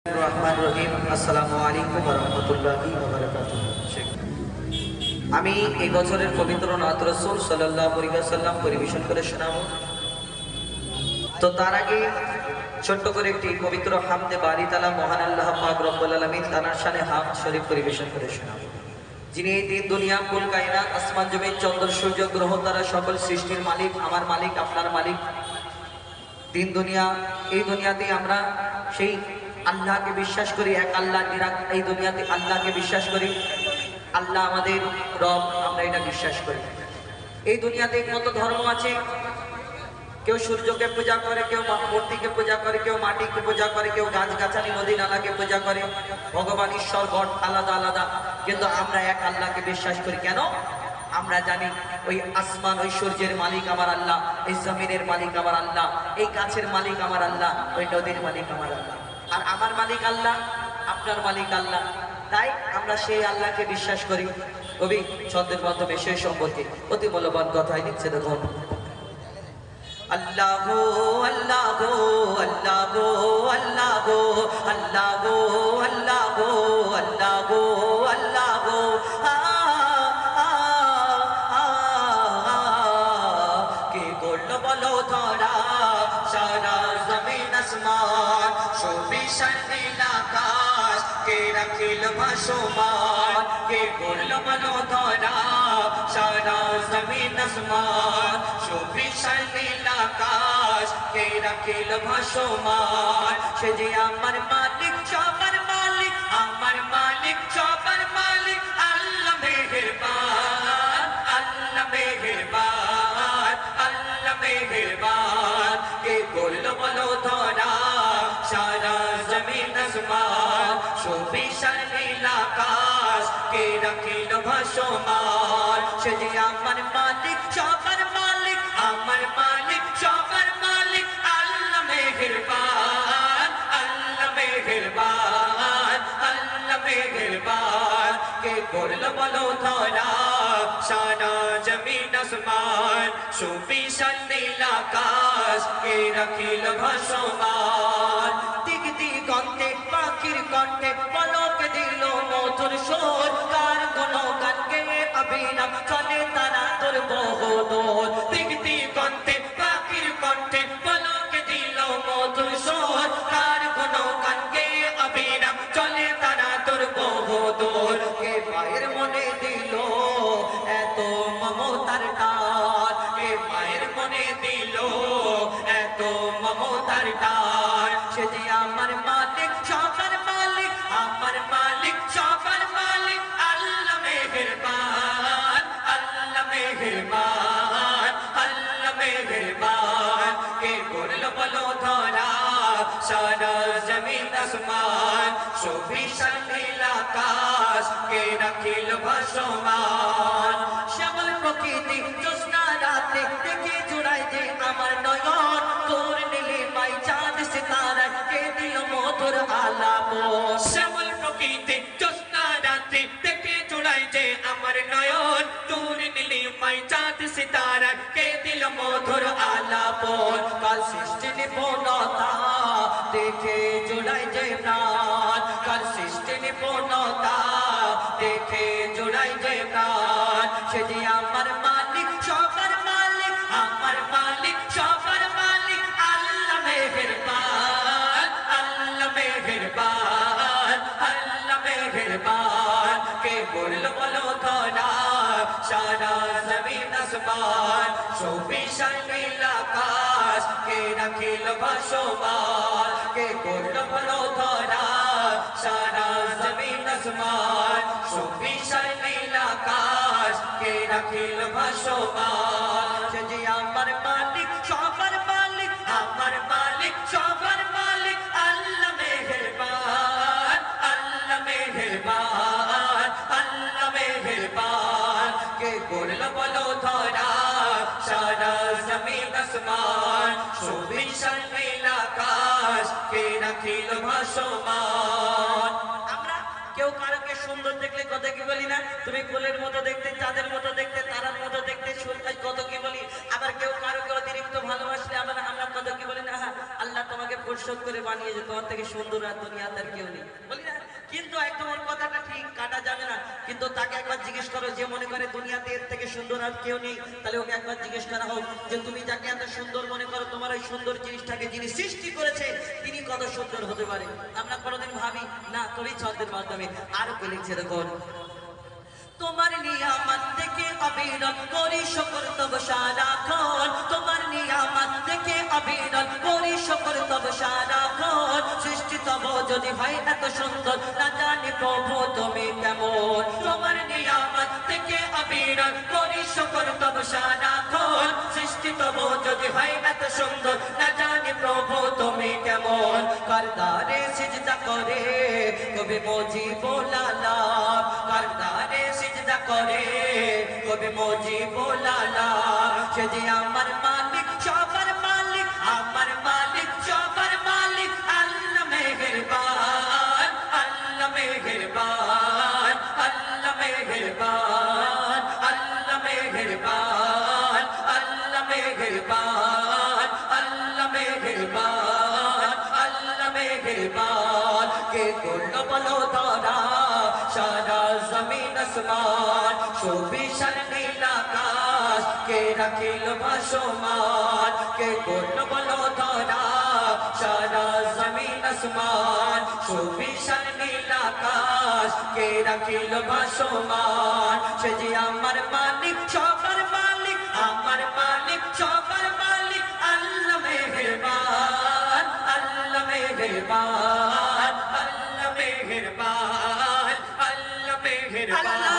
রহমান রহিম। আসসালামু আলাইকুম ওয়া রাহমাতুল্লাহি ওয়া বারাকাতুহু। আমি এই বছরের পবিত্র নাত রাসূল সাল্লাল্লাহু আলাইহি ওয়াসাল্লাম পরিবেশন করে শোনাবো। তো তার আগে ছোট্ট করে একটি পবিত্র হামদে বারি তাআলা মহান আল্লাহ পাক রব্বুল আলামিন তার শানে হামদ শরীফ পরিবেশন করে শোনাবো। যিনি এই দিন দুনিয়া কুল কায়নাত আসমান জমিন চন্দ্র সূর্য গ্রহ তারা সকল সৃষ্টির মালিক, আমার মালিক, আপনার মালিক। দিন দুনিয়া এই দুনিয়াতে আমরা সেই আল্লাহকে বিশ্বাস করি, এক আল্লাহ নিরাক। এই দুনিয়াতে আল্লাহকে বিশ্বাস করি, আল্লাহ আমাদের রব, আমরা এটা বিশ্বাস করি। এই দুনিয়াতে কত ধর্ম আছে, কেউ সূর্যকে পূজা করে, কেউ মূর্তিকে পূজা করে, কেউ মাটিকে পূজা করে, কেউ গাছগাছালি নদী নালাকে পূজা করে। ভগবান ঈশ্বর গড আলাদা আলাদা, কিন্তু আমরা এক আল্লাহকে বিশ্বাস করি। কেন? আমরা জানি ওই আসমান ওই সূর্যের মালিক আমার আল্লাহ, এই জমিনের মালিক আমার আল্লাহ, এই গাছের মালিক আমার আল্লাহ, ওই নদীর মালিক আমার আল্লাহ। আর আমার মালিক আল্লাহ, আপনার মালিক আল্লাহ। তাই আমরা সেই আল্লাহকে বিশ্বাস করি। কবি ছন্দের মাধ্যমে সেই সম্পর্কে অতি মূল্যবান কথাই লিখছে, দেখুন। আল্লাহ গো আল্লাহ গো আল্লাহ গো আল্লাহ গো আল্লাহ গো আল্লাহ গো আল্লাহ গো আল্লাহ গো কে করলো বলো ধরা সারা জমিন আসমান সুবিশাল নীল আকাশ কে রাখিল ভাসমান। কে করলো বলো ধরা সারা জমিন আসমান সুবিশাল নীল আকাশ কে রাখিল ভাসমান। সে যে আমার মালিক সবার মালিক, আমার মালিক সবার মালিক, আল্লাহ মেহেরবান, আল্লাহ মেহেরবান, আল্লাহ মেহেরবান। কে করলো বলো ধরা সারা জমিন আসমান সুবিশাল নীল আকাশ কে রাখিল ভাসমান। সে যে আমার মালিক সবার মালিক, আমার মালিক সবার মালিক, আল্লাহ মেহেরবান, আল্লাহ মেহেরবান, আল্লাহ মেহেরবান। কে করলো বলো ধরা সারা জমিন আসমান সুবিশাল নীল আকাশ কে রাখিল ভাসমান। দিক দিগন্তে পাখির কণ্ঠে পলকে দিল মধুর সুর, কার গুণগান গেয়ে অবিরাম চলে তারা তোর বহুদূর। দিক দিগন্তে পাখির কণ্ঠে পলকে দিল মধুর সুর, কার গুণগান গেয়ে অবিরাম চলে তারা তোর বহুদূর। কে মায়ের মনে দিল এত মমতার টান, কে মায়ের মনে দিল এত মমতার টান। সে যে আমার মালিক সবার মালিক, আমার মালিক সবার মালিক, আল্লাহ মেহেরবান, আল্লাহ মেহেরবান, আল্লাহ মেহেরবান। কে করলো বলো ধরা সারা জমিন আসমান সুবিশাল নীল আকাশ কে রাখিল ভাসমান। শ্যামল প্রকৃতি জ্যোৎস্না রাতে দেখে জোড়াই যে আমার নয়ন, তোর নীলিমায় চাঁদ সিতারায় কে দিল মধুর আলাপন। শ্যামল প্রকৃতি জ্যোৎস্না রাতে দেখে জোড়াই যে আমার নয়ন, তোর নীলিমায় চাঁদ সিতারায় কে দিল মধুর আলাপন। কাল সৃষ্টি নিপুণতা দেখে জোড়াই যে প্রাণ, কাল সৃষ্টি নিপুণতা দেখে জোড়াই যে প্রাণ। সে যে আমার মালিক সবার মালিক, আমার মালিক সবার মালিক, আল্লাহ মেহেরবান, আল্লাহ মেহেরবান, আল্লাহ মেহেরবান। কে করলো বলো ধরা সারা জমিন আসমান সুবিশাল নীল আকাশ কে রাখিল ভাসমান। কে করলো বলো ধরা সারা জমিন আসমান সুবিশাল নীল আকাশ কে রাখিল ভাসমান। সে যে আমার মালিক সবার মালিক, আমার মালিক সবার মালিক, আল্লাহ মেহেরবান, আল্লাহ মেহেরবান, আল্লাহ মেহেরবান। কে করলো বলো ধরা সারা জমিন আসমান সুবিশাল নীল আকাশ কে রাখিল ভাসমান। আমরা কেউ কারোকে সুন্দর দেখলে কত কি বলি না, তুমি ফুলের মতো দেখতে, চাঁদের মতো দেখতে, তারার মতো দেখতে, সূর্যের কত কি বলি। আবার কেউ কারোকে অতিরিক্ত ভালোবাসলে আমরা কত কি বলি না, আল্লাহ তোমাকে পরিশোধ করে বানিয়েছে, তোমার থেকে সুন্দর আর দুনিয়াতে আর কি কথাটা ঠিক, কাটা যাবে না, কিন্তু তাকে একবার জিজ্ঞেস করো, যে মনে করে দুনিয়াতে এর থেকে সুন্দর আর কেউ নেই, তাহলে ওকে একবার জিজ্ঞেস করা হোক যে তুমি যাকে এত সুন্দর মনে করো, তোমার ওই সুন্দর জিনিসটাকে যিনি সৃষ্টি করেছে তিনি কত সুন্দর হতে পারে। আমরা কোনোদিন ভাবি না, তবেই ছন্দের মাধ্যমে আরো কে লিখছে দেখুন, তোমার নিয়ামত দেখে অবিরল করি শুকর তব সারাক্ষণ, তোমার নিয়ামত দেখে অবিরল করি শুকর তব সারাক্ষণ, সৃষ্টি তব যদি হয় এত সুন্দর, না জানি প্রভু তুমি কেমন। তোমার নিয়ামত দেখে অবিরল করি শুকর তব সারাক্ষণ, সৃষ্টি তব যদি হয় এত সুন্দর, না জানি প্রভু তুমি কেমন। করদারে সিজদা করে কবি মুজিবুল আলাম, করদারে সিজদা করে কবি মুজিবুল আলাম, সে যে আমার মালিক সবার মালিক, আমার মালিক সবার মালিক, আল্লাহ মেহেরবান, আল্লাহ মেহেরবান, আল্লাহ মেহেরবান, আল্লাহ মেহেরবান, আল্লাহ মেহেরবান, আল্লাহ মেহেরবান, আল্লাহ মেহেরবান। কে করল বলো ধরা সারা জমিন আসমান, সুবিশাল নীল আকাশ কে রাখিল ভাসমান, কে করল বলো ধরা সারা জমিন আসমান, সুবিশাল নীল আকাশ কে রাখিল ভাসমান, সে যে আমার মালিক সবার মালিক, আমার মালিক সবার মালিক, আল্লাহ মেহেরবান, আল্লাহ মেহেরবান, আল্লাহ মেহেরবান, আল্লাহ মেহেরবান।